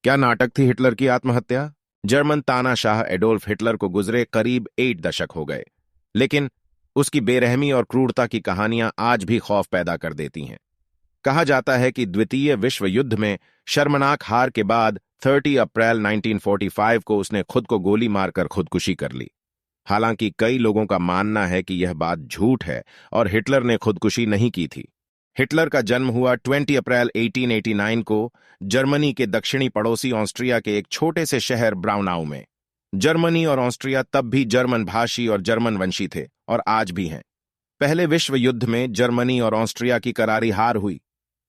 क्या नाटक थी हिटलर की आत्महत्या? जर्मन तानाशाह एडोल्फ हिटलर को गुजरे करीब 8 दशक हो गए, लेकिन उसकी बेरहमी और क्रूरता की कहानियां आज भी खौफ पैदा कर देती हैं। कहा जाता है कि द्वितीय विश्व युद्ध में शर्मनाक हार के बाद 30 अप्रैल 1945 को उसने खुद को गोली मारकर खुदकुशी कर ली। हालांकि कई लोगों का मानना है कि यह बात झूठ है और हिटलर ने खुदकुशी नहीं की थी। हिटलर का जन्म हुआ 20 अप्रैल 1889 को जर्मनी के दक्षिणी पड़ोसी ऑस्ट्रिया के एक छोटे से शहर ब्राउनाउ में। जर्मनी और ऑस्ट्रिया तब भी जर्मन भाषी और जर्मन वंशी थे और आज भी हैं। पहले विश्व युद्ध में जर्मनी और ऑस्ट्रिया की करारी हार हुई।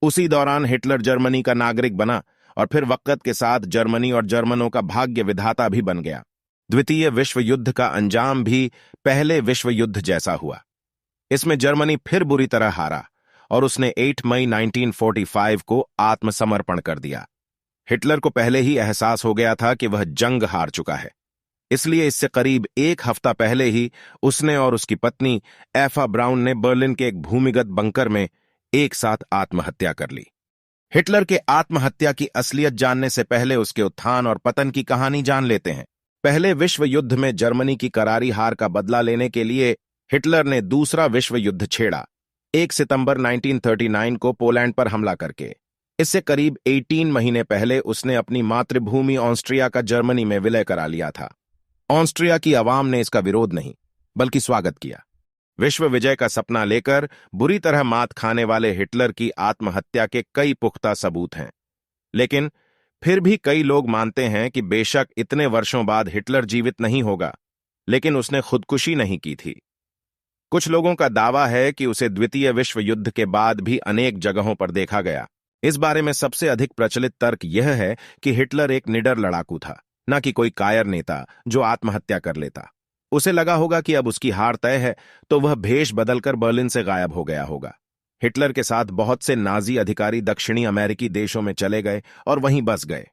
उसी दौरान हिटलर जर्मनी का नागरिक बना और फिर वक्त के साथ जर्मनी और जर्मनों का भाग्य विधाता भी बन गया। द्वितीय विश्व युद्ध का अंजाम भी पहले विश्व युद्ध जैसा हुआ। इसमें जर्मनी फिर बुरी तरह हारा और उसने 8 मई 1945 को आत्मसमर्पण कर दिया। हिटलर को पहले ही एहसास हो गया था कि वह जंग हार चुका है, इसलिए इससे करीब एक हफ्ता पहले ही उसने और उसकी पत्नी एफा ब्राउन ने बर्लिन के एक भूमिगत बंकर में एक साथ आत्महत्या कर ली। हिटलर के आत्महत्या की असलियत जानने से पहले उसके उत्थान और पतन की कहानी जान लेते हैं। पहले विश्व युद्ध में जर्मनी की करारी हार का बदला लेने के लिए हिटलर ने दूसरा विश्व युद्ध छेड़ा, 1 सितंबर 1939 को पोलैंड पर हमला करके। इससे करीब 18 महीने पहले उसने अपनी मातृभूमि ऑस्ट्रिया का जर्मनी में विलय करा लिया था। ऑस्ट्रिया की आवाम ने इसका विरोध नहीं बल्कि स्वागत किया। विश्व विजय का सपना लेकर बुरी तरह मात खाने वाले हिटलर की आत्महत्या के कई पुख्ता सबूत हैं, लेकिन फिर भी कई लोग मानते हैं कि बेशक इतने वर्षों बाद हिटलर जीवित नहीं होगा, लेकिन उसने खुदकुशी नहीं की थी। कुछ लोगों का दावा है कि उसे द्वितीय विश्व युद्ध के बाद भी अनेक जगहों पर देखा गया। इस बारे में सबसे अधिक प्रचलित तर्क यह है कि हिटलर एक निडर लड़ाकू था, न कि कोई कायर नेता जो आत्महत्या कर लेता। उसे लगा होगा कि अब उसकी हार तय है, तो वह भेष बदलकर बर्लिन से गायब हो गया होगा। हिटलर के साथ बहुत से नाजी अधिकारी दक्षिणी अमेरिकी देशों में चले गए और वहीं बस गए।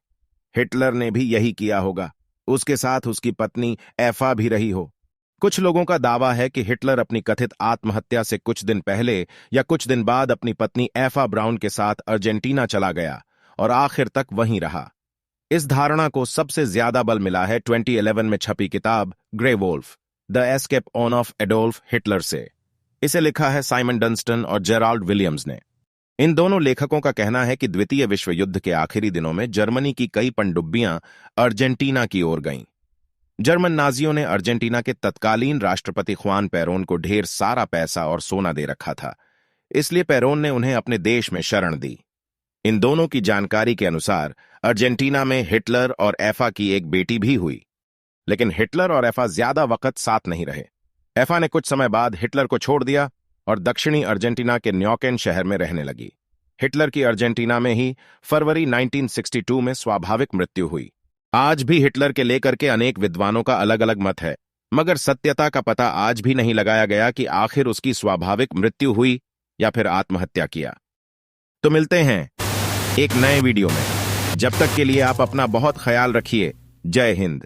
हिटलर ने भी यही किया होगा। उसके साथ उसकी पत्नी एफा भी रही हो। कुछ लोगों का दावा है कि हिटलर अपनी कथित आत्महत्या से कुछ दिन पहले या कुछ दिन बाद अपनी पत्नी एफा ब्राउन के साथ अर्जेंटीना चला गया और आखिर तक वहीं रहा। इस धारणा को सबसे ज्यादा बल मिला है 2011 में छपी किताब Grey Wolf, the escape on of Adolf Hitler से। इसे लिखा है साइमन डंस्टन और जेराल्ड विलियम्स ने। इन दोनों लेखकों का कहना है कि द्वितीय विश्व युद्ध के आखिरी दिनों में जर्मनी की कई पनडुब्बियां अर्जेंटीना की ओर गईं। जर्मन नाजियों ने अर्जेंटीना के तत्कालीन राष्ट्रपति ख्वान पेरोन को ढेर सारा पैसा और सोना दे रखा था, इसलिए पेरोन ने उन्हें अपने देश में शरण दी। इन दोनों की जानकारी के अनुसार अर्जेंटीना में हिटलर और एफा की एक बेटी भी हुई, लेकिन हिटलर और एफा ज्यादा वक्त साथ नहीं रहे। एफा ने कुछ समय बाद हिटलर को छोड़ दिया और दक्षिणी अर्जेंटीना के न्योकेन शहर में रहने लगी। हिटलर की अर्जेंटीना में ही फरवरी 1962 में स्वाभाविक मृत्यु हुई। आज भी हिटलर के लेकर के अनेक विद्वानों का अलग अलग मत है, मगर सत्यता का पता आज भी नहीं लगाया गया कि आखिर उसकी स्वाभाविक मृत्यु हुई या फिर आत्महत्या किया। तो मिलते हैं एक नए वीडियो में। जब तक के लिए आप अपना बहुत ख्याल रखिए। जय हिंद।